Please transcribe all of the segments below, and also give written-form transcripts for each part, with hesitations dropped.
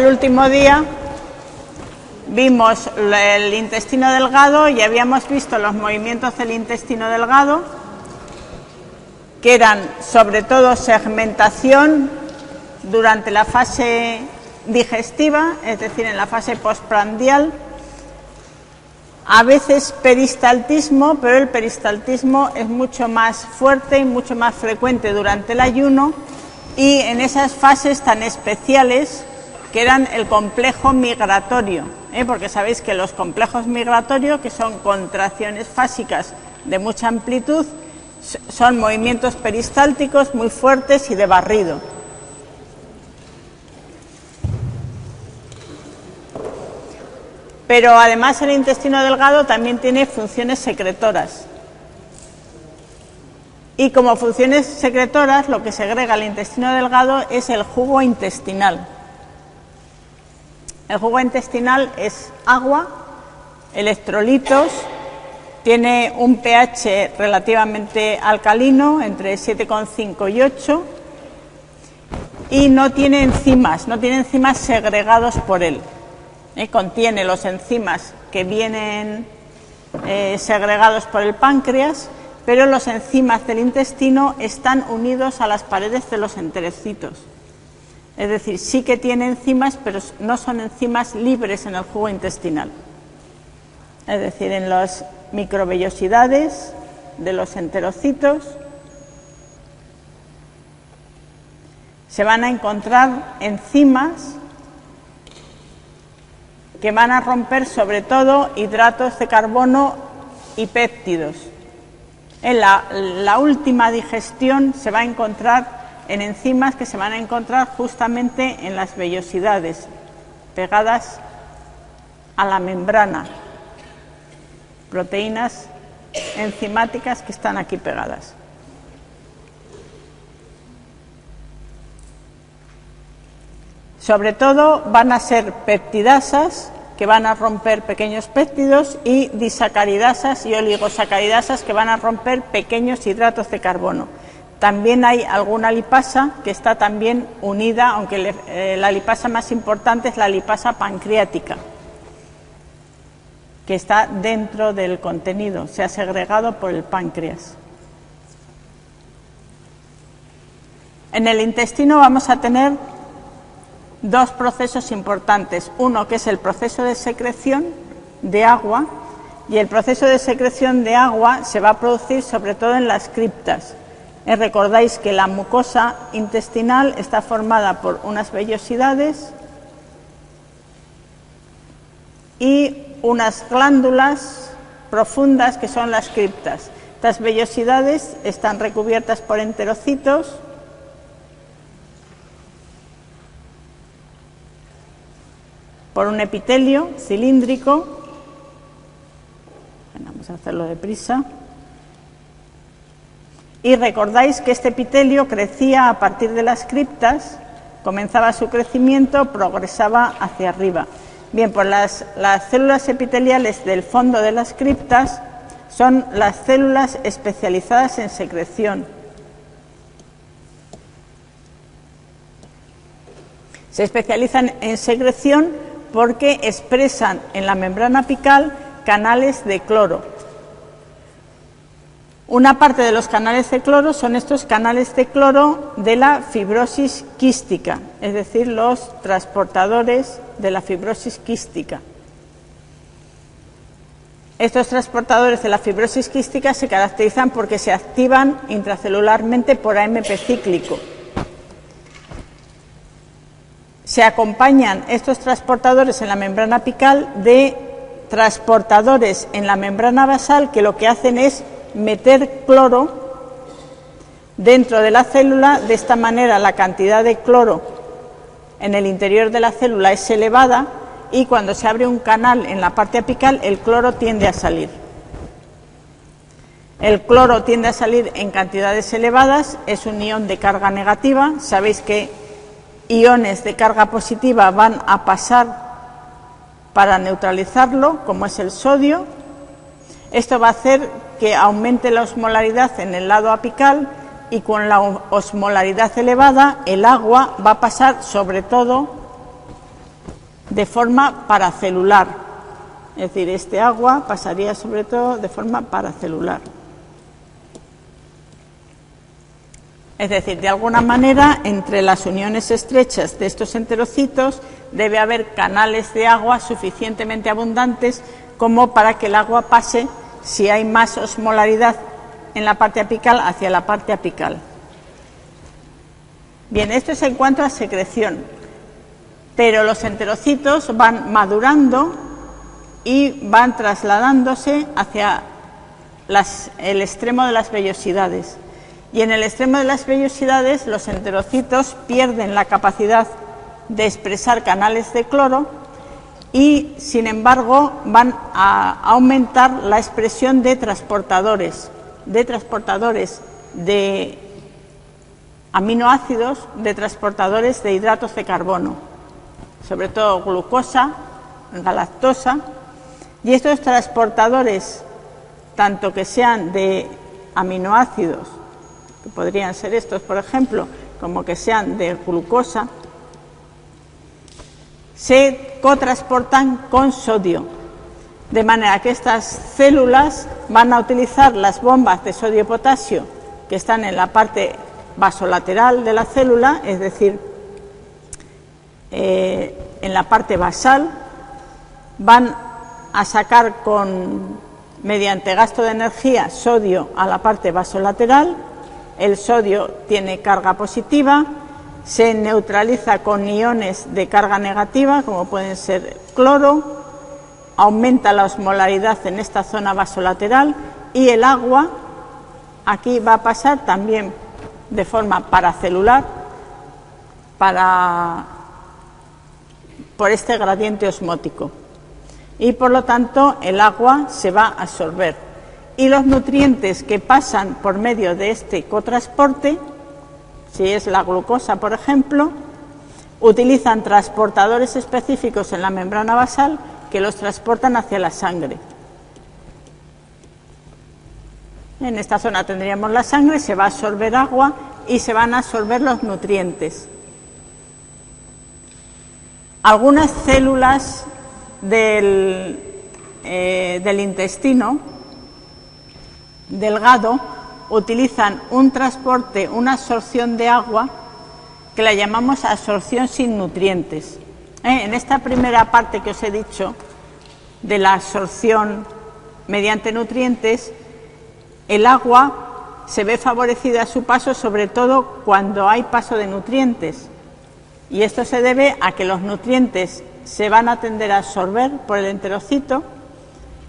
último día vimos el intestino delgado y habíamos visto los movimientos del intestino delgado, que eran sobre todo segmentación durante la fase digestiva, es decir, en la fase postprandial, a veces peristaltismo, pero el peristaltismo es mucho más fuerte y mucho más frecuente durante el ayuno y en esas fases tan especiales que eran el complejo migratorio, porque sabéis que los complejos migratorios, que son contracciones fásicas de mucha amplitud, son movimientos peristálticos muy fuertes y de barrido. Pero además el intestino delgado también tiene funciones secretoras. Y como funciones secretoras, lo que segrega el intestino delgado es el jugo intestinal. El jugo intestinal es agua, electrolitos, tiene un pH relativamente alcalino, entre 7,5 y 8, y no tiene enzimas segregados por él. Contiene los enzimas que vienen segregados por el páncreas, pero los enzimas del intestino están unidos a las paredes de los enterocitos. Es decir, sí que tiene enzimas, pero no son enzimas libres en el jugo intestinal. Es decir, en las microvellosidades de los enterocitos se van a encontrar enzimas que van a romper sobre todo hidratos de carbono y péptidos. En la última digestión se va a encontrar en enzimas que se van a encontrar justamente en las vellosidades, pegadas a la membrana, proteínas enzimáticas que están aquí pegadas. Sobre todo van a ser peptidasas, que van a romper pequeños péptidos, y disacaridasas y oligosacaridasas, que van a romper pequeños hidratos de carbono. También hay alguna lipasa que está también unida, aunque la lipasa más importante es la lipasa pancreática, que está dentro del contenido, se ha segregado por el páncreas. En el intestino vamos a tener dos procesos importantes, uno que es el proceso de secreción de agua, y el proceso de secreción de agua se va a producir sobre todo en las criptas. Recordáis que la mucosa intestinal está formada por unas vellosidades y unas glándulas profundas que son las criptas. Estas vellosidades están recubiertas por enterocitos por un epitelio cilíndrico. Vamos a hacerlo deprisa. Y recordáis que este epitelio crecía a partir de las criptas, comenzaba su crecimiento, progresaba hacia arriba. Bien, pues las células epiteliales del fondo de las criptas son las células especializadas en secreción. Se especializan en secreción porque expresan en la membrana apical canales de cloro. Una parte de los canales de cloro son estos canales de cloro de la fibrosis quística, es decir, los transportadores de la fibrosis quística. Estos transportadores de la fibrosis quística se caracterizan porque se activan intracelularmente por AMP cíclico. Se acompañan estos transportadores en la membrana apical de transportadores en la membrana basal que lo que hacen es meter cloro dentro de la célula. De esta manera la cantidad de cloro en el interior de la célula es elevada y cuando se abre un canal en la parte apical el cloro tiende a salir. El cloro tiende a salir en cantidades elevadas, es un ion de carga negativa. Sabéis que iones de carga positiva van a pasar para neutralizarlo, como es el sodio. Esto va a hacer que aumente la osmolaridad en el lado apical y con la osmolaridad elevada el agua va a pasar sobre todo de forma paracelular. Es decir, este agua pasaría sobre todo de forma paracelular. Es decir, de alguna manera, entre las uniones estrechas de estos enterocitos debe haber canales de agua suficientemente abundantes como para que el agua pase, si hay más osmolaridad en la parte apical, hacia la parte apical. Bien, esto es en cuanto a secreción, pero los enterocitos van madurando y van trasladándose hacia el extremo de las vellosidades. Y en el extremo de las vellosidades los enterocitos pierden la capacidad de expresar canales de cloro y, sin embargo, van a aumentar la expresión de transportadores de aminoácidos, de transportadores de hidratos de carbono, sobre todo glucosa, galactosa, y estos transportadores, tanto que sean de aminoácidos, que podrían ser estos, por ejemplo, como que sean de glucosa, se cotransportan con sodio, de manera que estas células van a utilizar las bombas de sodio-potasio que están en la parte basolateral de la célula, es decir, en la parte basal, van a sacar mediante gasto de energía sodio a la parte vasolateral. El sodio tiene carga positiva, se neutraliza con iones de carga negativa, como pueden ser cloro, aumenta la osmolaridad en esta zona vasolateral y el agua aquí va a pasar también de forma paracelular por este gradiente osmótico. Y por lo tanto el agua se va a absorber. Y los nutrientes que pasan por medio de este cotransporte, si es la glucosa por ejemplo, utilizan transportadores específicos en la membrana basal que los transportan hacia la sangre. En esta zona tendríamos la sangre, se va a absorber agua y se van a absorber los nutrientes. Algunas células del intestino delgado utilizan un transporte, una absorción de agua que la llamamos absorción sin nutrientes. En esta primera parte que os he dicho de la absorción mediante nutrientes, el agua se ve favorecida a su paso, sobre todo cuando hay paso de nutrientes, y esto se debe a que los nutrientes se van a tender a absorber por el enterocito,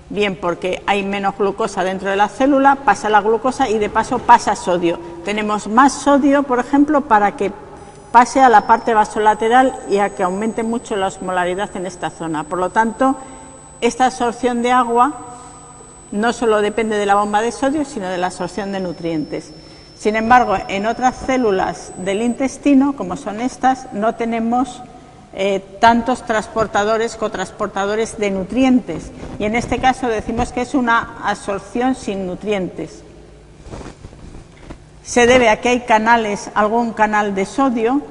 bien porque hay menos glucosa dentro de la célula, pasa la glucosa y de paso pasa sodio. Tenemos más sodio, por ejemplo, para que pase a la parte vasolateral y a que aumente mucho la osmolaridad en esta zona. Por lo tanto, esta absorción de agua no solo depende de la bomba de sodio, sino de la absorción de nutrientes. Sin embargo, en otras células del intestino, como son estas, no tenemos tantos transportadores, cotransportadores de nutrientes, y en este caso decimos que es una absorción sin nutrientes. Se debe a que hay canales, algún canal de sodio,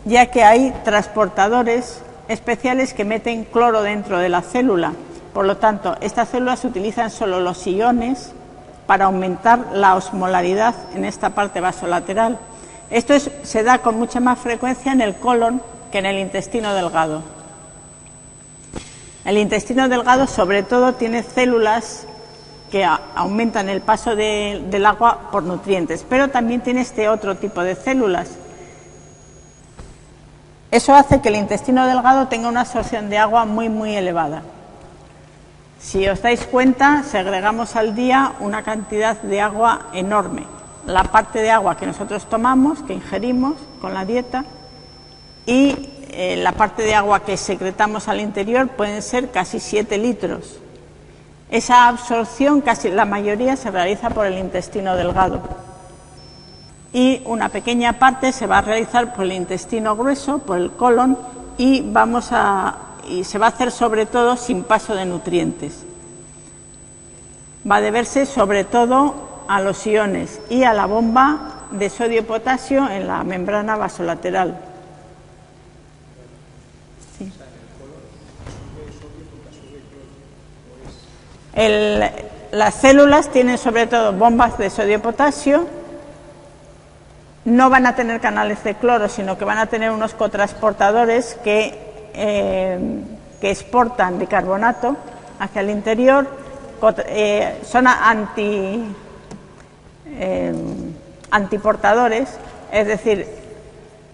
ya que hay transportadores especiales que meten cloro dentro de la célula. Por lo tanto, estas células utilizan solo los iones para aumentar la osmolaridad en esta parte vasolateral. Esto se da con mucha más frecuencia en el colon que en el intestino delgado. El intestino delgado, sobre todo, tiene células que aumentan el paso del agua por nutrientes, pero también tiene este otro tipo de células. Eso hace que el intestino delgado tenga una absorción de agua muy, muy elevada. Si os dais cuenta, segregamos al día una cantidad de agua enorme. La parte de agua que nosotros tomamos, que ingerimos con la dieta, y la parte de agua que secretamos al interior pueden ser casi 7 litros. Esa absorción, casi la mayoría, se realiza por el intestino delgado. Y una pequeña parte se va a realizar por el intestino grueso, por el colon, y se va a hacer sobre todo sin paso de nutrientes. Va a deberse sobre todo a los iones y a la bomba de sodio-potasio en la membrana vasolateral. Sí. Las células tienen sobre todo bombas de sodio-potasio, no van a tener canales de cloro, sino que van a tener unos cotransportadores que exportan bicarbonato hacia el interior, son antiportadores, es decir,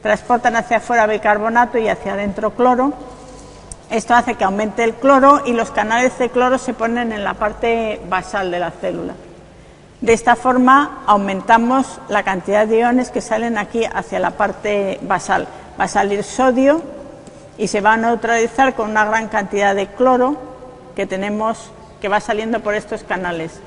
transportan hacia afuera bicarbonato y hacia adentro cloro. Esto hace que aumente el cloro y los canales de cloro se ponen en la parte basal de la célula. De esta forma aumentamos la cantidad de iones que salen aquí hacia la parte basal. Va a salir sodio y se va a neutralizar con una gran cantidad de cloro que tenemos, que va saliendo por estos canales.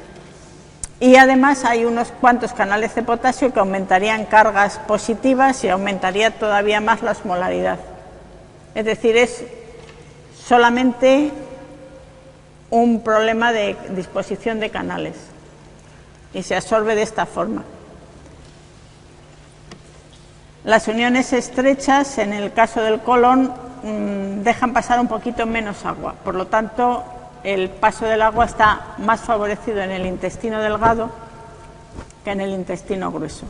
Y además hay unos cuantos canales de potasio que aumentarían cargas positivas y aumentaría todavía más la osmolaridad. Es decir, es solamente un problema de disposición de canales y se absorbe de esta forma. Las uniones estrechas, en el caso del colon, dejan pasar un poquito menos agua, por lo tanto el paso del agua está más favorecido en el intestino delgado que en el intestino grueso.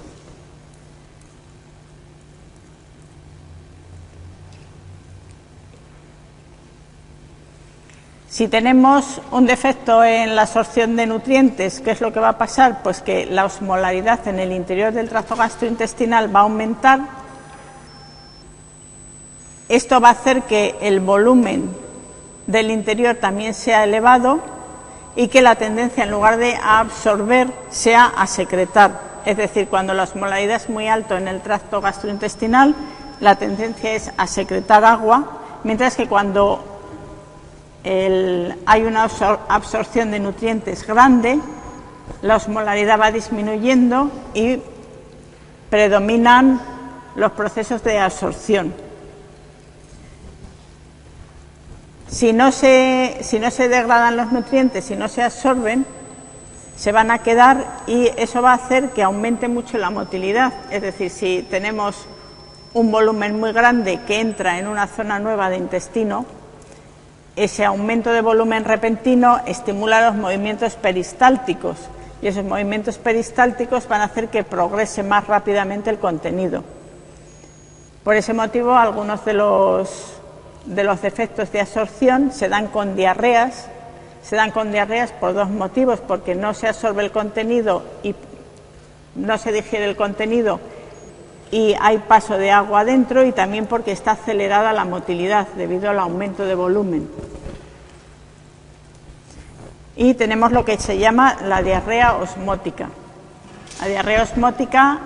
Si tenemos un defecto en la absorción de nutrientes, ¿qué es lo que va a pasar? Pues que la osmolaridad en el interior del tracto gastrointestinal va a aumentar. Esto va a hacer que el volumen del interior también sea elevado y que la tendencia, en lugar de absorber, sea a secretar. Es decir, cuando la osmolaridad es muy alta en el tracto gastrointestinal, la tendencia es a secretar agua, mientras que cuando hay una absorción de nutrientes grande, la osmolaridad va disminuyendo y predominan los procesos de absorción. Si no se degradan los nutrientes, si no se absorben, se van a quedar y eso va a hacer que aumente mucho la motilidad. Es decir, si tenemos un volumen muy grande que entra en una zona nueva de intestino, ese aumento de volumen repentino estimula los movimientos peristálticos y esos movimientos peristálticos van a hacer que progrese más rápidamente el contenido. Por ese motivo, algunos de los defectos de absorción se dan con diarreas. Se dan con diarreas por dos motivos: porque no se absorbe el contenido y no se digiere el contenido y hay paso de agua adentro, y también porque está acelerada la motilidad debido al aumento de volumen. Y tenemos lo que se llama la diarrea osmótica. La diarrea osmótica,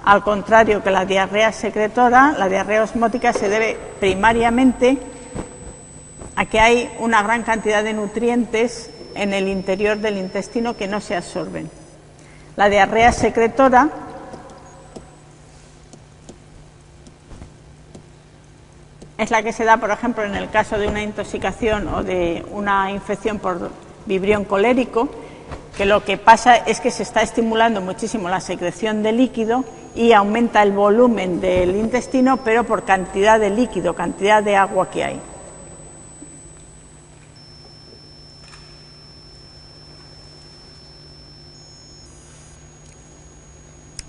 al contrario que la diarrea secretora, la diarrea osmótica se debe primariamente a que hay una gran cantidad de nutrientes en el interior del intestino que no se absorben. La diarrea secretora es la que se da, por ejemplo, en el caso de una intoxicación o de una infección por vibrión colérico, que lo que pasa es que se está estimulando muchísimo la secreción de líquido y aumenta el volumen del intestino, pero por cantidad de líquido, cantidad de agua que hay.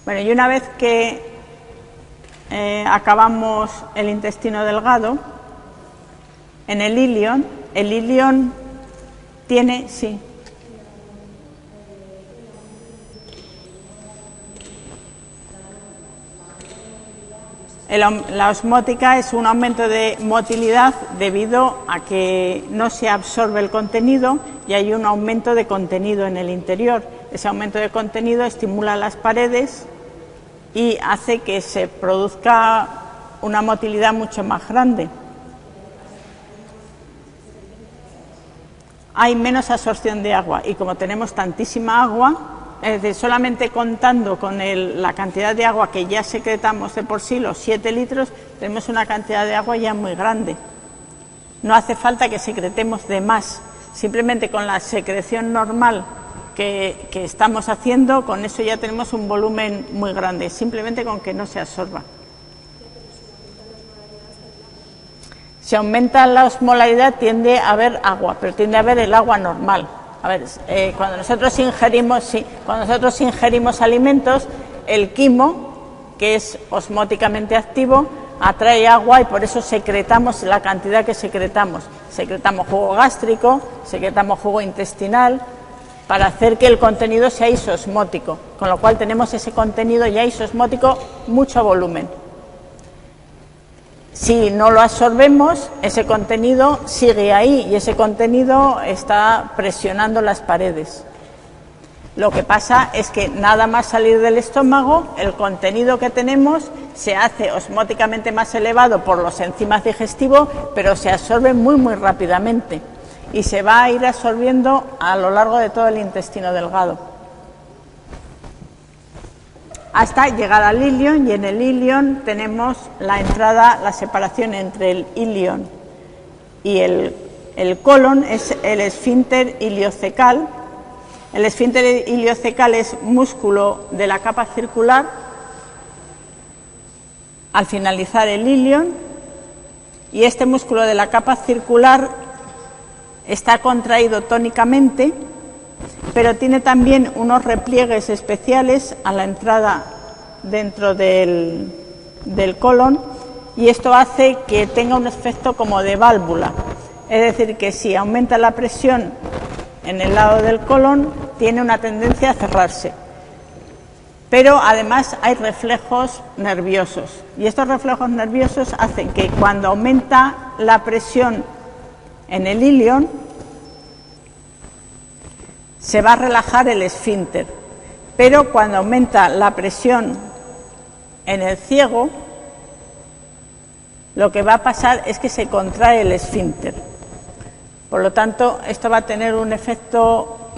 Bueno, y una vez que acabamos el intestino delgado, en el ilion tiene, sí. La osmótica es un aumento de motilidad debido a que no se absorbe el contenido y hay un aumento de contenido en el interior. Ese aumento de contenido estimula las paredes y hace que se produzca una motilidad mucho más grande. Hay menos absorción de agua y como tenemos tantísima agua, es decir, solamente contando con la cantidad de agua que ya secretamos de por sí, los 7 litros, tenemos una cantidad de agua ya muy grande. No hace falta que secretemos de más, simplemente con la secreción normal que estamos haciendo, con eso ya tenemos un volumen muy grande, simplemente con que no se absorba. Si aumenta la osmolaridad tiende a haber agua, pero tiende a haber el agua normal. A ver, cuando nosotros ingerimos alimentos, el quimo, que es osmóticamente activo, atrae agua y por eso secretamos la cantidad que secretamos. Secretamos jugo gástrico, secretamos jugo intestinal, para hacer que el contenido sea isosmótico, con lo cual tenemos ese contenido ya isosmótico, mucho volumen. Si no lo absorbemos, ese contenido sigue ahí y ese contenido está presionando las paredes. Lo que pasa es que nada más salir del estómago, el contenido que tenemos se hace osmóticamente más elevado por los enzimas digestivos, pero se absorbe muy, muy rápidamente y se va a ir absorbiendo a lo largo de todo el intestino delgado, hasta llegar al ilion, y en el ilion tenemos la entrada, la separación entre el ilion y el colon, es el esfínter iliocecal. El esfínter iliocecal es músculo de la capa circular al finalizar el ilion, y este músculo de la capa circular está contraído tónicamente, pero tiene también unos repliegues especiales a la entrada dentro del colon, y esto hace que tenga un efecto como de válvula, es decir, que si aumenta la presión en el lado del colon tiene una tendencia a cerrarse. Pero además hay reflejos nerviosos, y estos reflejos nerviosos hacen que cuando aumenta la presión en el ilion se va a relajar el esfínter, pero cuando aumenta la presión en el ciego, lo que va a pasar es que se contrae el esfínter. Por lo tanto, esto va a tener un efecto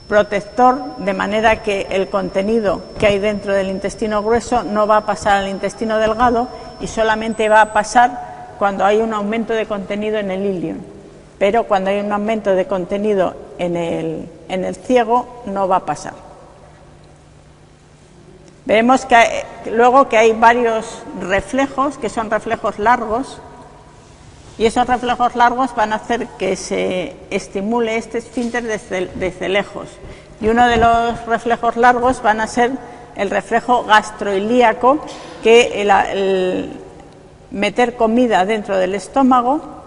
protector, de manera que el contenido que hay dentro del intestino grueso no va a pasar al intestino delgado y solamente va a pasar cuando hay un aumento de contenido en el ilion. Pero cuando hay un aumento de contenido en el ciego no va a pasar. Veremos luego que hay varios reflejos, que son reflejos largos, y esos reflejos largos van a hacer que se estimule este esfínter desde lejos. Y uno de los reflejos largos van a ser el reflejo gastroilíaco, que el meter comida dentro del estómago,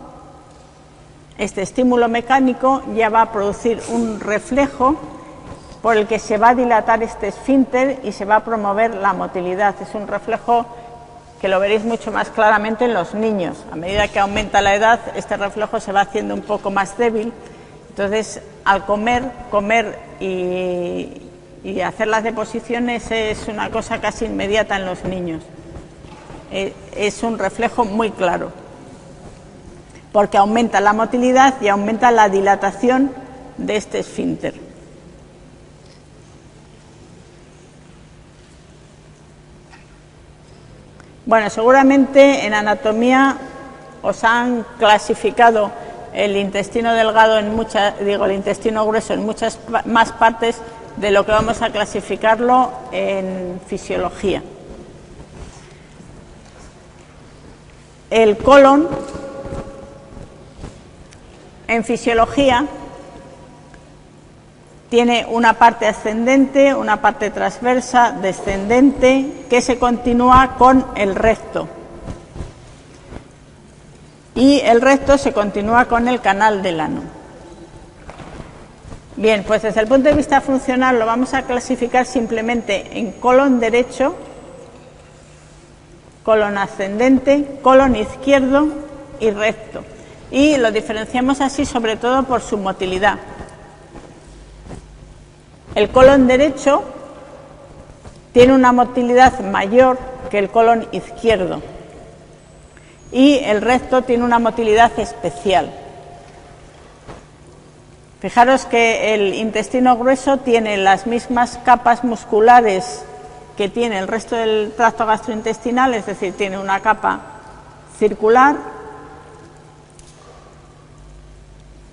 este estímulo mecánico ya va a producir un reflejo por el que se va a dilatar este esfínter y se va a promover la motilidad. Es un reflejo que lo veréis mucho más claramente en los niños. A medida que aumenta la edad, este reflejo se va haciendo un poco más débil. Entonces, al comer y hacer las deposiciones es una cosa casi inmediata en los niños. Es un reflejo muy claro, porque aumenta la motilidad y aumenta la dilatación de este esfínter. Bueno, seguramente en anatomía os han clasificado el intestino delgado el intestino grueso en muchas más partes de lo que vamos a clasificarlo en fisiología. El colon, en fisiología, tiene una parte ascendente, una parte transversa, descendente, que se continúa con el recto. Y el recto se continúa con el canal del ano. Bien, pues desde el punto de vista funcional lo vamos a clasificar simplemente en colon derecho, colon ascendente, colon izquierdo y recto. Y lo diferenciamos así sobre todo por su motilidad. El colon derecho tiene una motilidad mayor que el colon izquierdo y el recto tiene una motilidad especial. Fijaros que el intestino grueso tiene las mismas capas musculares que tiene el resto del tracto gastrointestinal, es decir, tiene una capa circular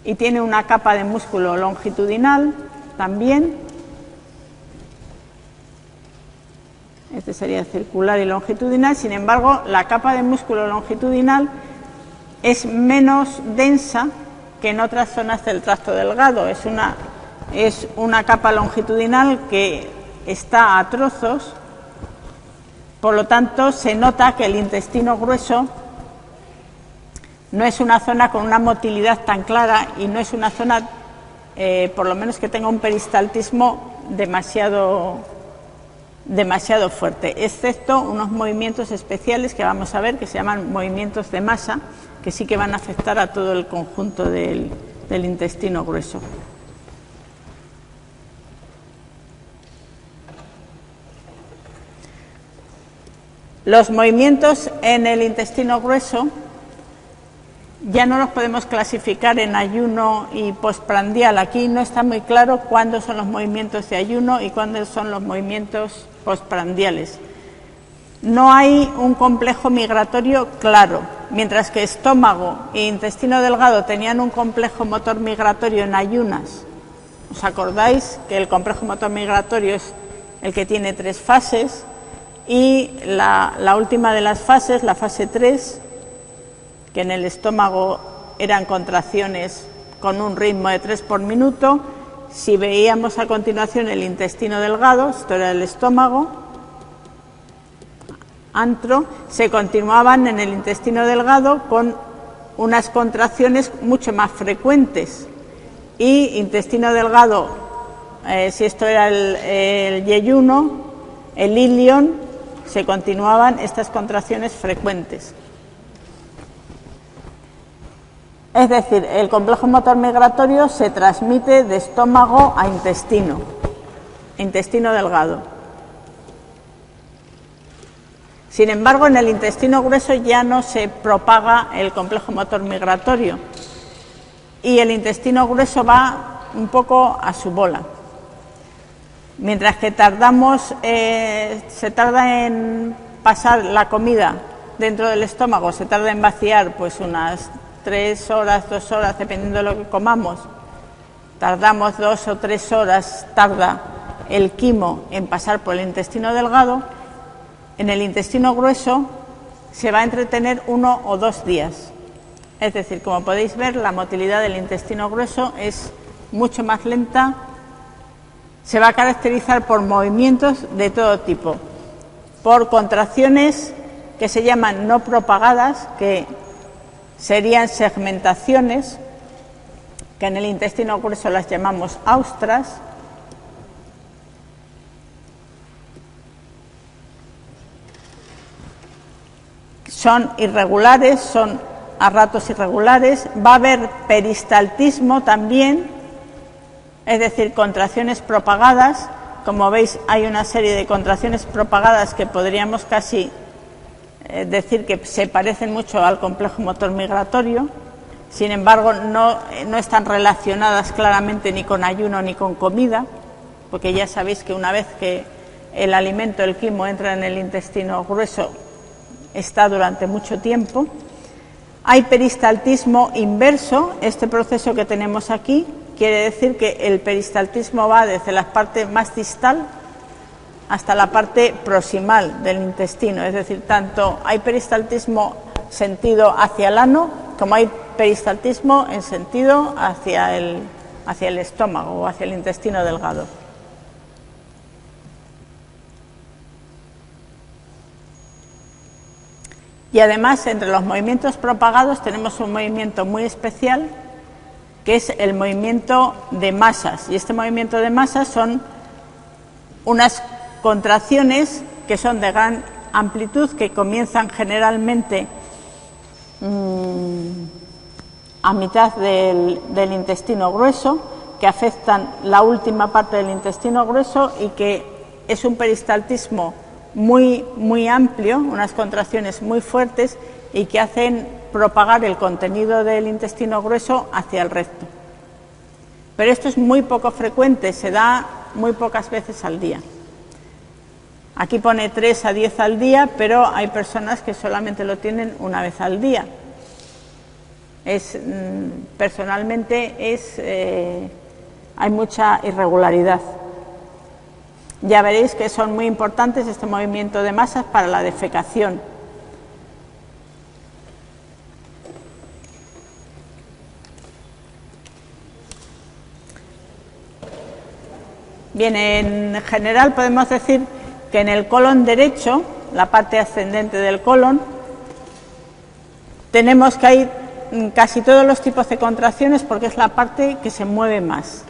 y tiene una capa de músculo longitudinal también. Este sería circular y longitudinal. Sin embargo, la capa de músculo longitudinal es menos densa que en otras zonas del tracto delgado. Es una capa longitudinal que está a trozos, por lo tanto se nota que el intestino grueso no es una zona con una motilidad tan clara y no es una zona, por lo menos, que tenga un peristaltismo demasiado fuerte, excepto unos movimientos especiales que vamos a ver, que se llaman movimientos de masa, que sí que van a afectar a todo el conjunto del intestino grueso. Los movimientos en el intestino grueso ya no los podemos clasificar en ayuno y postprandial. Aquí no está muy claro cuándo son los movimientos de ayuno y cuándo son los movimientos postprandiales. No hay un complejo migratorio claro, mientras que estómago e intestino delgado tenían un complejo motor migratorio en ayunas. ¿Os acordáis que el complejo motor migratorio es el que tiene 3 fases y la última de las fases, la fase 3, que en el estómago eran contracciones con un ritmo de 3 por minuto? Si veíamos a continuación el intestino delgado, esto era el estómago, antro, se continuaban en el intestino delgado con unas contracciones mucho más frecuentes, y intestino delgado, si esto era el yeyuno, el ilion, se continuaban estas contracciones frecuentes. Es decir, el complejo motor migratorio se transmite de estómago a intestino delgado. Sin embargo, en el intestino grueso ya no se propaga el complejo motor migratorio y el intestino grueso va un poco a su bola. Mientras que se tarda en pasar la comida dentro del estómago, se tarda en vaciar pues unas 3 horas, 2 horas, dependiendo de lo que comamos. Tardamos 2 o 3 horas, tarda el quimo en pasar por el intestino delgado. En el intestino grueso se va a entretener 1 o 2 días. Es decir, como podéis ver, la motilidad del intestino grueso es mucho más lenta. Se va a caracterizar por movimientos de todo tipo, por contracciones que se llaman no propagadas, que serían segmentaciones, que en el intestino grueso las llamamos austras. Son irregulares, son a ratos irregulares. Va a haber peristaltismo también, es decir, contracciones propagadas. Como veis, hay una serie de contracciones propagadas que podríamos casi decir que se parecen mucho al complejo motor migratorio. Sin embargo, no están relacionadas claramente ni con ayuno ni con comida, porque ya sabéis que una vez que el alimento, el quimo, entra en el intestino grueso, está durante mucho tiempo. Hay peristaltismo inverso. Este proceso que tenemos aquí quiere decir que el peristaltismo va desde la parte más distal hasta la parte proximal del intestino, es decir, tanto hay peristaltismo sentido hacia el ano como hay peristaltismo en sentido hacia el estómago o hacia el intestino delgado. Y además, entre los movimientos propagados tenemos un movimiento muy especial, que es el movimiento de masas. Y este movimiento de masas son unas contracciones que son de gran amplitud, que comienzan generalmente a mitad del intestino grueso, que afectan la última parte del intestino grueso y que es un peristaltismo muy amplio, unas contracciones muy fuertes y que hacen propagar el contenido del intestino grueso hacia el recto. Pero esto es muy poco frecuente, se da muy pocas veces al día. Aquí pone 3 a 10 al día, pero hay personas que solamente lo tienen una vez al día. Personalmente hay mucha irregularidad. Ya veréis que son muy importantes este movimiento de masas para la defecación. Bien, en general podemos decir que en el colon derecho, la parte ascendente del colon, tenemos que hay casi todos los tipos de contracciones porque es la parte que se mueve más.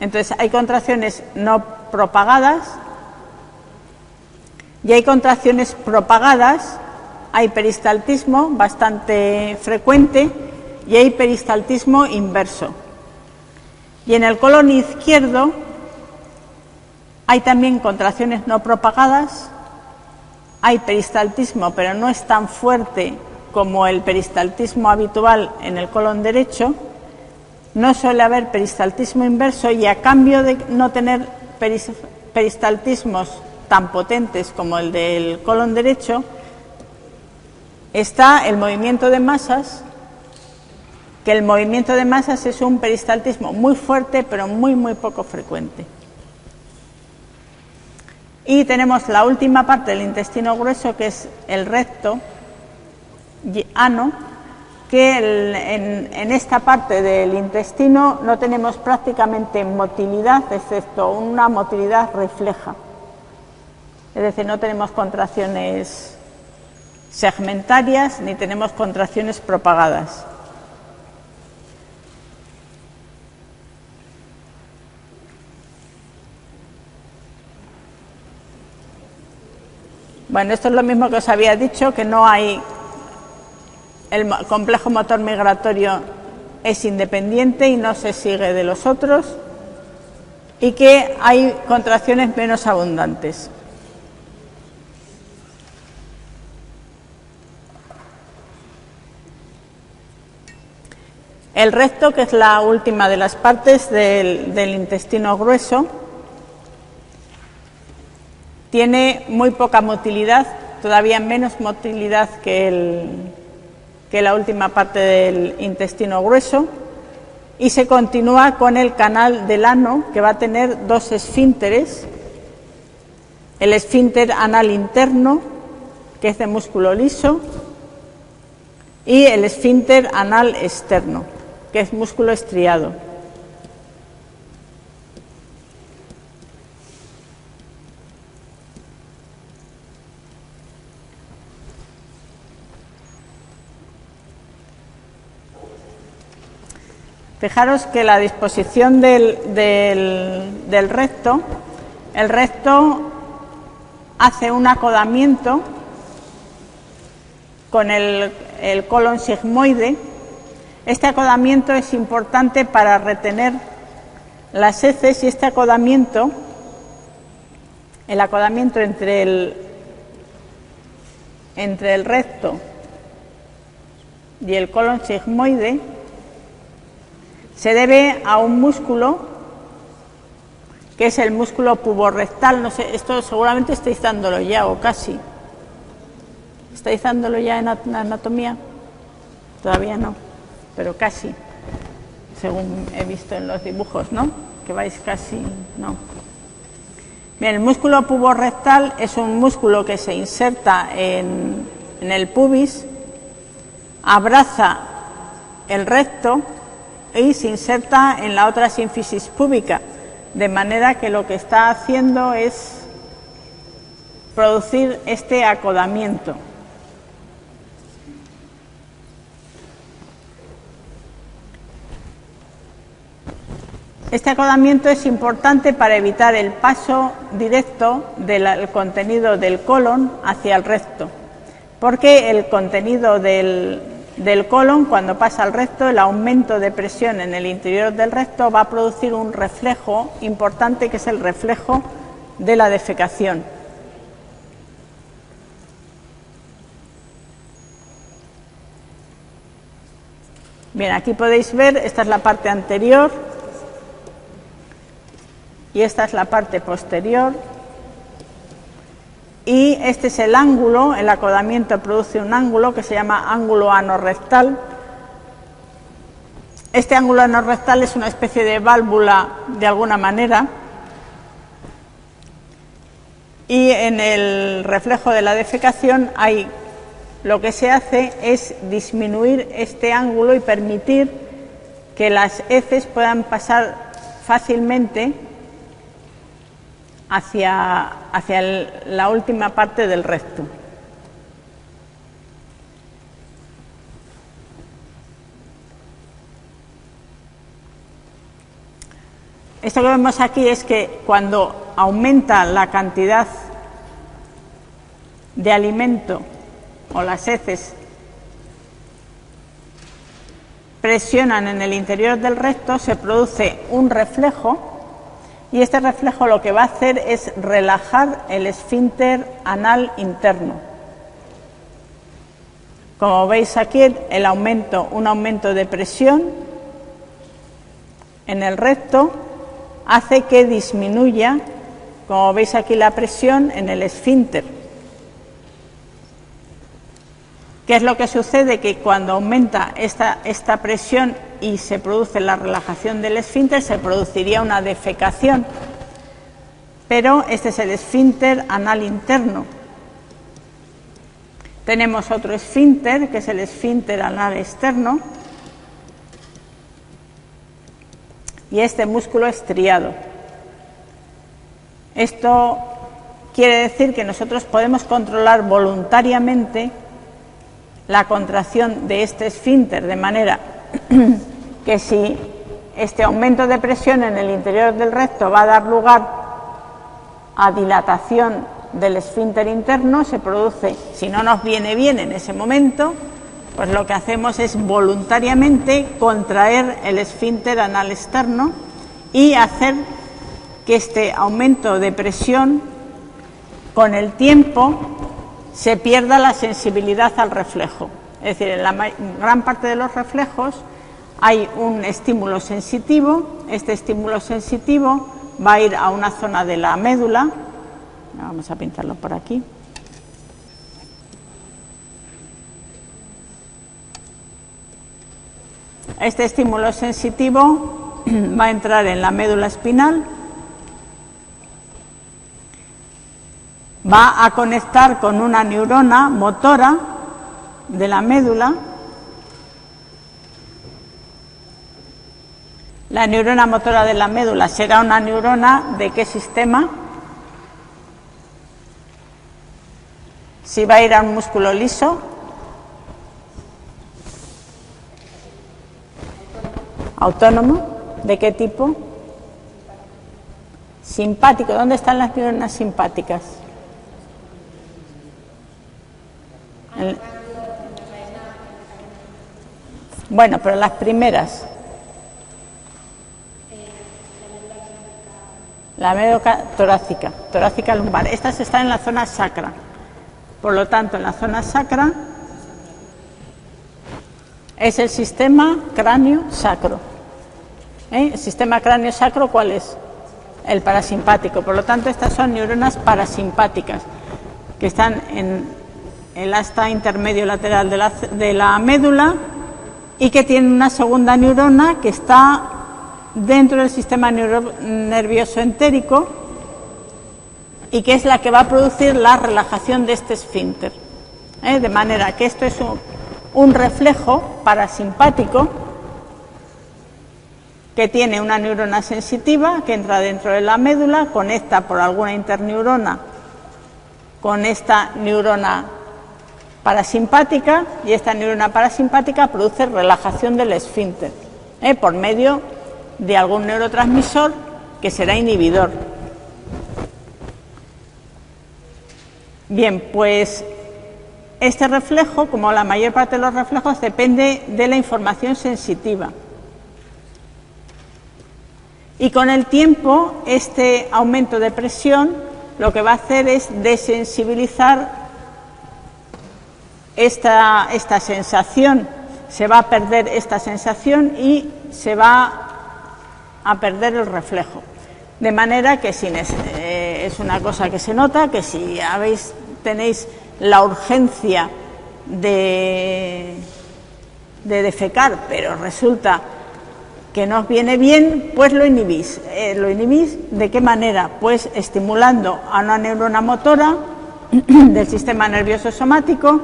Entonces hay contracciones no propagadas y hay contracciones propagadas, hay peristaltismo bastante frecuente y hay peristaltismo inverso. Y en el colon izquierdo hay también contracciones no propagadas, hay peristaltismo pero no es tan fuerte como el peristaltismo habitual en el colon derecho, no suele haber peristaltismo inverso y a cambio de no tener peristaltismos tan potentes como el del colon derecho, está el movimiento de masas, que el movimiento de masas es un peristaltismo muy fuerte pero muy poco frecuente. Y tenemos la última parte del intestino grueso, que es el recto y ano, que en esta parte del intestino no tenemos prácticamente motilidad, excepto una motilidad refleja. Es decir, no tenemos contracciones segmentarias ni tenemos contracciones propagadas. Bueno, esto es lo mismo que os había dicho, que no hay... El complejo motor migratorio es independiente y no se sigue de los otros, y que hay contracciones menos abundantes. El recto, que es la última de las partes del intestino grueso, tiene muy poca motilidad, todavía menos motilidad que la última parte del intestino grueso, y se continúa con el canal del ano, que va a tener dos esfínteres: el esfínter anal interno, que es de músculo liso, y el esfínter anal externo, que es músculo estriado. Fijaros que la disposición del recto, el recto hace un acodamiento con el colon sigmoide. Este acodamiento es importante para retener las heces, y este acodamiento, el acodamiento entre el recto y el colon sigmoide, se debe a un músculo que es el músculo puborectal. No sé, esto seguramente estáis dándolo ya, o casi. ¿Estáis dándolo ya en anatomía? Todavía no, pero casi, según he visto en los dibujos, ¿no? Que vais casi, no. Bien, el músculo puborectal es un músculo que se inserta en el pubis, abraza el recto y se inserta en la otra sínfisis púbica, de manera que lo que está haciendo es producir este acodamiento. Este acodamiento es importante para evitar el paso directo del contenido del colon hacia el recto, porque el contenido del colon, cuando pasa al recto, el aumento de presión en el interior del recto va a producir un reflejo importante, que es el reflejo de la defecación. Bien, aquí podéis ver, esta es la parte anterior y esta es la parte posterior, y este es el ángulo. El acodamiento produce un ángulo que se llama ángulo anorrectal. Este ángulo anorrectal es una especie de válvula, de alguna manera, y en el reflejo de la defecación lo que se hace es disminuir este ángulo y permitir que las heces puedan pasar fácilmente hacia la última parte del recto. Esto que vemos aquí es que cuando aumenta la cantidad de alimento o las heces presionan en el interior del recto, se produce un reflejo, y este reflejo lo que va a hacer es relajar el esfínter anal interno. Como veis aquí, un aumento de presión en el recto hace que disminuya, como veis aquí, la presión en el esfínter. ¿Qué es lo que sucede? Que cuando aumenta esta presión y se produce la relajación del esfínter, se produciría una defecación. Pero este es el esfínter anal interno. Tenemos otro esfínter, que es el esfínter anal externo, y este músculo estriado. Esto quiere decir que nosotros podemos controlar voluntariamente la contracción de este esfínter, de manera que si este aumento de presión en el interior del recto va a dar lugar a dilatación del esfínter interno, se produce, si no nos viene bien en ese momento, pues lo que hacemos es voluntariamente contraer el esfínter anal externo y hacer que este aumento de presión, con el tiempo, se pierda la sensibilidad al reflejo. Es decir, en la gran parte de los reflejos hay un estímulo sensitivo. Este estímulo sensitivo va a ir a una zona de la médula. Vamos a pintarlo por aquí. Este estímulo sensitivo va a entrar en la médula espinal, va a conectar con una neurona motora de la médula. La neurona motora de la médula será una neurona ¿de qué sistema? Si va a ir a un músculo liso, autónomo, ¿de qué tipo? Simpático. ¿Dónde están las neuronas simpáticas? Bueno, pero las primeras. La médula torácica lumbar. Estas están en la zona sacra. Por lo tanto, en la zona sacra es el sistema cráneo-sacro. El sistema cráneo-sacro, ¿cuál es? El parasimpático. Por lo tanto, estas son neuronas parasimpáticas que están en el asta intermedio lateral de la médula y que tienen una segunda neurona que está dentro del sistema nervioso entérico y que es la que va a producir la relajación de este esfínter. De manera que esto es un reflejo parasimpático que tiene una neurona sensitiva que entra dentro de la médula, conecta por alguna interneurona con esta neurona parasimpática, y esta neurona parasimpática produce relajación del esfínter por medio de algún neurotransmisor que será inhibidor. Bien, pues este reflejo, como la mayor parte de los reflejos, depende de la información sensitiva. Y con el tiempo, este aumento de presión lo que va a hacer es desensibilizar esta sensación. Se va a perder esta sensación y se va a perder el reflejo. De manera que es una cosa que se nota, que si tenéis la urgencia de defecar, pero resulta que no os viene bien, pues lo inhibís. ¿Lo inhibís de qué manera? Pues estimulando a una neurona motora del sistema nervioso somático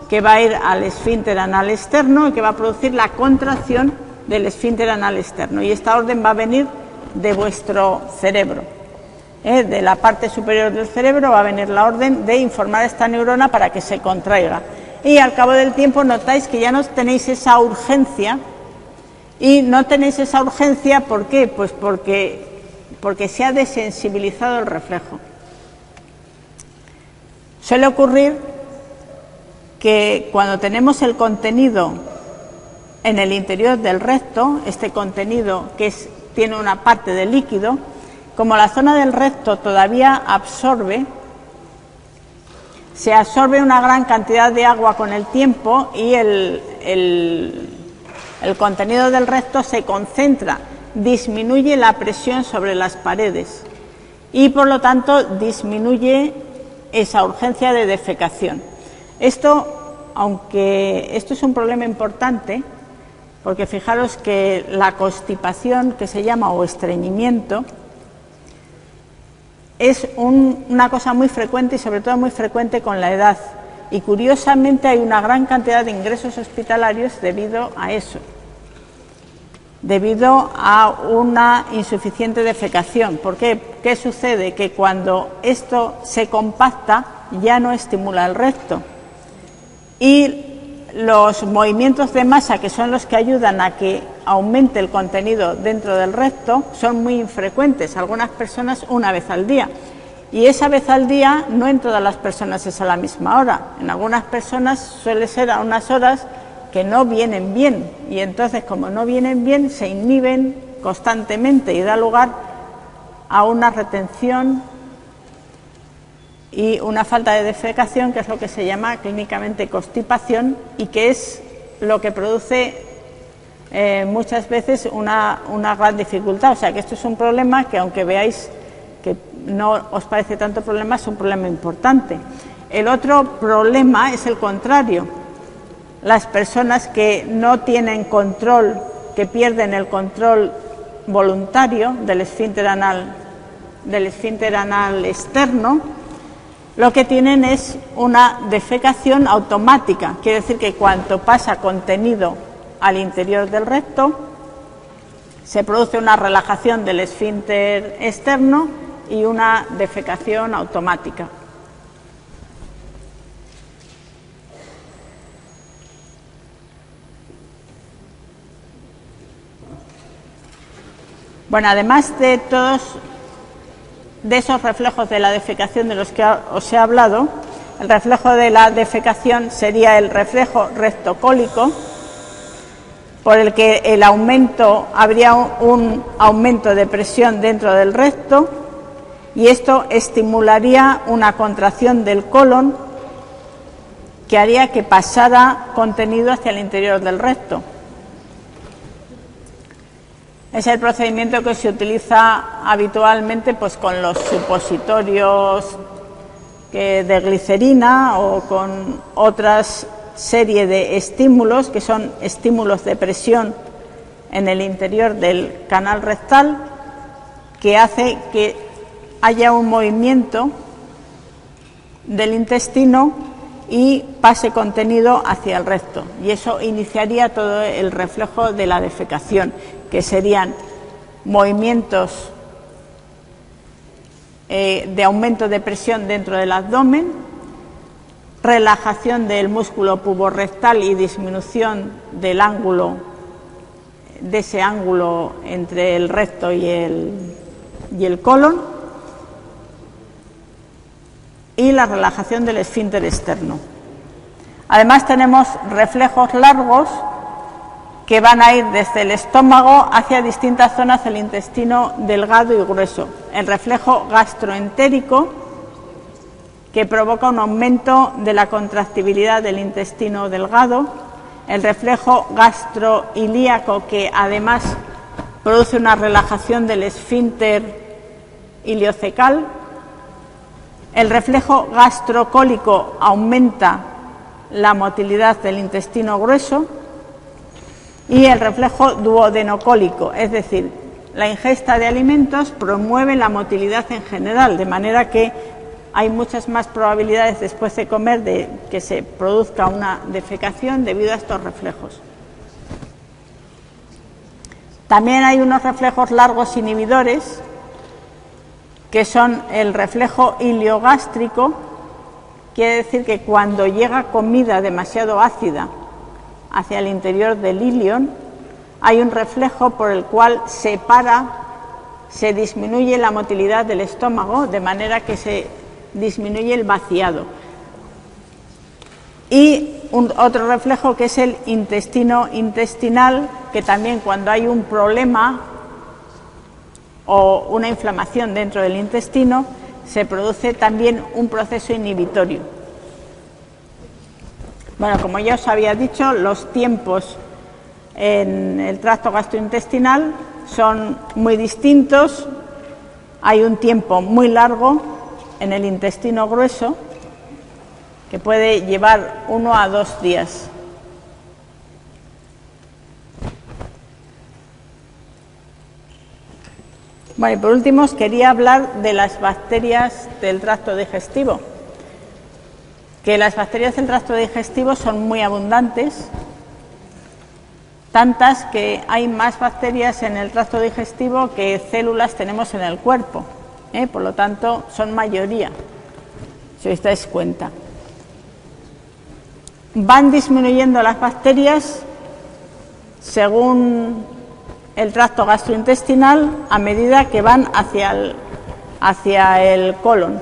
que va a ir al esfínter anal externo y que va a producir la contracción del esfínter anal externo. Y esta orden va a venir de vuestro cerebro. de la parte superior del cerebro va a venir la orden de informar a esta neurona para que se contraiga. Y al cabo del tiempo notáis que ya no tenéis esa urgencia. Y no tenéis esa urgencia, ¿por qué? Pues porque se ha desensibilizado el reflejo. Suele ocurrir que cuando tenemos el contenido en el interior del recto, este contenido que tiene una parte de líquido, como la zona del recto todavía se absorbe una gran cantidad de agua con el tiempo y el contenido del recto se concentra, disminuye la presión sobre las paredes y por lo tanto disminuye esa urgencia de defecación. Aunque esto es un problema importante, porque fijaros que la constipación, que se llama, o estreñimiento, es una cosa muy frecuente y sobre todo muy frecuente con la edad. Y curiosamente hay una gran cantidad de ingresos hospitalarios debido a eso, debido a una insuficiente defecación. ¿Por qué? ¿Qué sucede? Que cuando esto se compacta ya no estimula el recto. Y los movimientos de masa, que son los que ayudan a que aumente el contenido dentro del recto, son muy infrecuentes, algunas personas una vez al día. Y esa vez al día no en todas las personas es a la misma hora. En algunas personas suele ser a unas horas que no vienen bien. Y entonces, como no vienen bien, se inhiben constantemente y da lugar a una retención y una falta de defecación, que es lo que se llama clínicamente constipación y que es lo que produce muchas veces una gran dificultad. O sea que esto es un problema que, aunque veáis que no os parece tanto problema, es un problema importante. El otro problema es el contrario. Las personas que no tienen control, que pierden el control voluntario del esfínter anal externo, lo que tienen es una defecación automática. Quiere decir que cuando pasa contenido al interior del recto, se produce una relajación del esfínter externo y una defecación automática. Bueno, además de todos de esos reflejos de la defecación de los que os he hablado, el reflejo de la defecación sería el reflejo rectocólico, por el que habría un aumento de presión dentro del recto y esto estimularía una contracción del colon que haría que pasara contenido hacia el interior del recto. Es el procedimiento que se utiliza habitualmente pues con los supositorios de glicerina o con otras serie de estímulos que son estímulos de presión en el interior del canal rectal, que hace que haya un movimiento del intestino y pase contenido hacia el recto, y eso iniciaría todo el reflejo de la defecación, que serían movimientos de aumento de presión dentro del abdomen, relajación del músculo puborectal y disminución del ángulo, de ese ángulo entre el recto y el colon, y la relajación del esfínter externo. Además tenemos reflejos largos que van a ir desde el estómago hacia distintas zonas del intestino delgado y grueso. El reflejo gastroentérico, que provoca un aumento de la contractibilidad del intestino delgado. El reflejo gastroilíaco, que además produce una relajación del esfínter iliocecal. El reflejo gastrocólico aumenta la motilidad del intestino grueso. Y el reflejo duodenocólico, es decir, la ingesta de alimentos promueve la motilidad en general, de manera que hay muchas más probabilidades después de comer de que se produzca una defecación debido a estos reflejos. También hay unos reflejos largos inhibidores que son el reflejo iliogástrico. Quiere decir que cuando llega comida demasiado ácida hacia el interior del ilion, hay un reflejo por el cual se disminuye la motilidad del estómago, de manera que se disminuye el vaciado. Y otro reflejo que es el intestino intestinal, que también cuando hay un problema o una inflamación dentro del intestino, se produce también un proceso inhibitorio. Bueno, como ya os había dicho, los tiempos en el tracto gastrointestinal son muy distintos. Hay un tiempo muy largo en el intestino grueso, que puede llevar 1 a 2 días. Bueno, y por último os quería hablar de las bacterias del tracto digestivo. Que las bacterias del tracto digestivo son muy abundantes, tantas que hay más bacterias en el tracto digestivo que células tenemos en el cuerpo, por lo tanto son mayoría, si os dais cuenta. Van disminuyendo las bacterias según el tracto gastrointestinal a medida que van hacia el colon,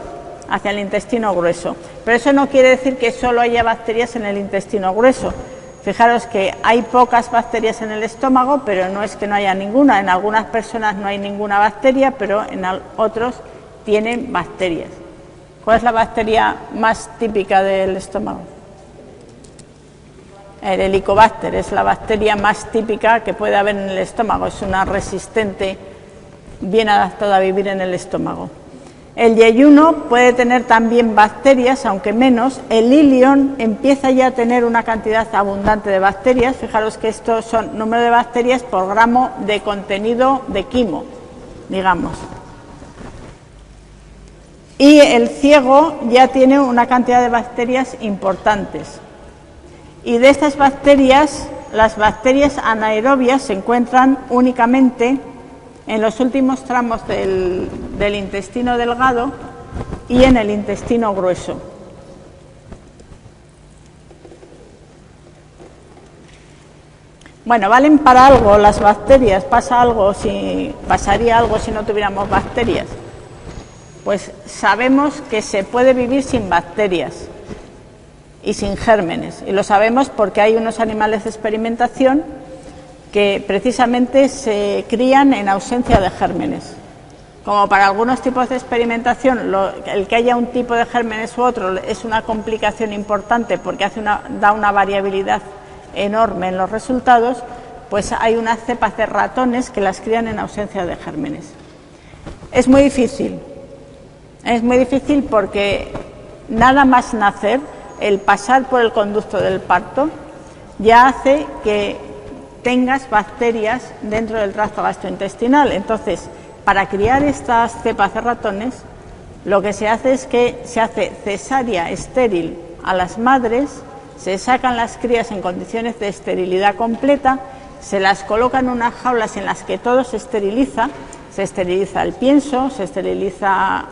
hacia el intestino grueso. Pero eso no quiere decir que solo haya bacterias en el intestino grueso. Fijaros que hay pocas bacterias en el estómago, pero no es que no haya ninguna. En algunas personas no hay ninguna bacteria, pero en otros tienen bacterias. ¿Cuál es la bacteria más típica del estómago? El Helicobacter es la bacteria más típica que puede haber en el estómago. Es una resistente, bien adaptada a vivir en el estómago. El yeyuno puede tener también bacterias, aunque menos. El ilion empieza ya a tener una cantidad abundante de bacterias. Fijaros que estos son número de bacterias por gramo de contenido de quimo, digamos. Y el ciego ya tiene una cantidad de bacterias importantes. Y de estas bacterias, las bacterias anaerobias se encuentran únicamente en los últimos tramos del intestino delgado y en el intestino grueso. Bueno, valen para algo las bacterias. ¿Pasaría algo si no tuviéramos bacterias? Pues sabemos que se puede vivir sin bacterias y sin gérmenes, y lo sabemos porque hay unos animales de experimentación que precisamente se crían en ausencia de gérmenes. Como para algunos tipos de experimentación el que haya un tipo de gérmenes u otro es una complicación importante porque da una variabilidad enorme en los resultados, pues hay unas cepas de ratones que las crían en ausencia de gérmenes. Es muy difícil porque nada más nacer, el pasar por el conducto del parto ya hace que tengas bacterias dentro del tracto gastrointestinal. Entonces, para criar estas cepas de ratones, lo que se hace es que se hace cesárea estéril a las madres, se sacan las crías en condiciones de esterilidad completa, se las colocan en unas jaulas en las que todo se esteriliza el pienso, se esteriliza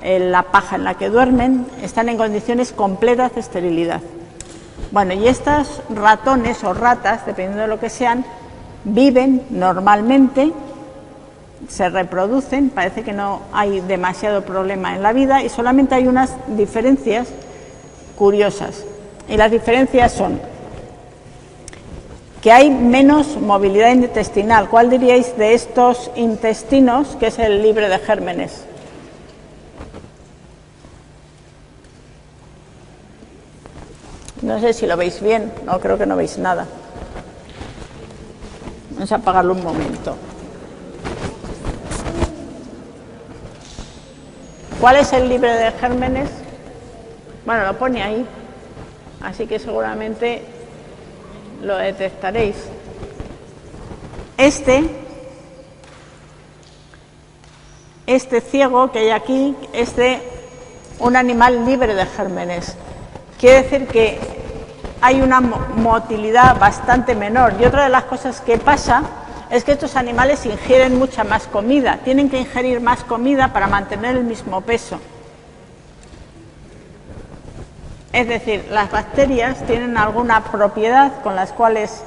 la paja en la que duermen, están en condiciones completas de esterilidad. Bueno, y estos ratones o ratas, dependiendo de lo que sean, viven normalmente, se reproducen, parece que no hay demasiado problema en la vida y solamente hay unas diferencias curiosas. Y las diferencias son que hay menos movilidad intestinal. ¿Cuál diríais de estos intestinos que es el libre de gérmenes? No sé si lo veis bien, no, creo que no veis nada. Vamos a apagarlo un momento. ¿Cuál es el libre de gérmenes? Bueno, lo pone ahí, así que seguramente lo detectaréis. Este ciego que hay aquí es de un animal libre de gérmenes. Quiere decir que hay una motilidad bastante menor. Y otra de las cosas que pasa es que estos animales ingieren mucha más comida, tienen que ingerir más comida para mantener el mismo peso. Es decir, las bacterias tienen alguna propiedad con las cuales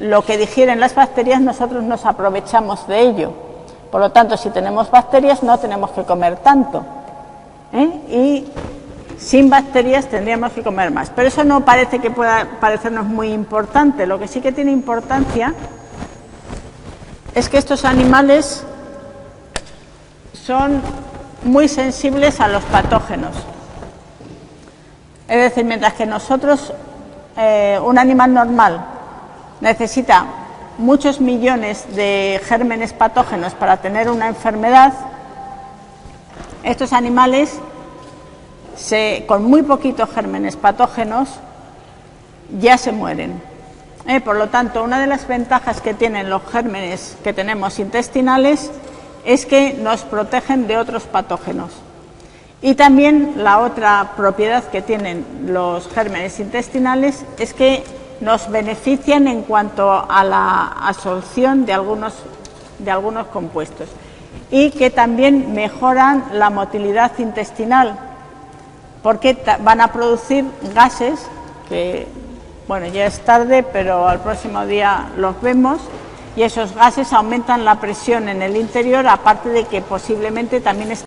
lo que digieren las bacterias nosotros nos aprovechamos de ello. Por lo tanto, si tenemos bacterias no tenemos que comer tanto, y sin bacterias tendríamos que comer más. Pero eso no parece que pueda parecernos muy importante. Lo que sí que tiene importancia es que estos animales son muy sensibles a los patógenos. Es decir, mientras que nosotros, un animal normal, necesita muchos millones de gérmenes patógenos para tener una enfermedad, estos animales, con muy poquitos gérmenes patógenos, ya se mueren. Por lo tanto, una de las ventajas que tienen los gérmenes que tenemos intestinales es que nos protegen de otros patógenos. Y también la otra propiedad que tienen los gérmenes intestinales es que nos benefician en cuanto a la absorción de algunos compuestos y que también mejoran la motilidad intestinal, porque van a producir gases que, bueno, ya es tarde, pero al próximo día los vemos, y esos gases aumentan la presión en el interior, aparte de que posiblemente también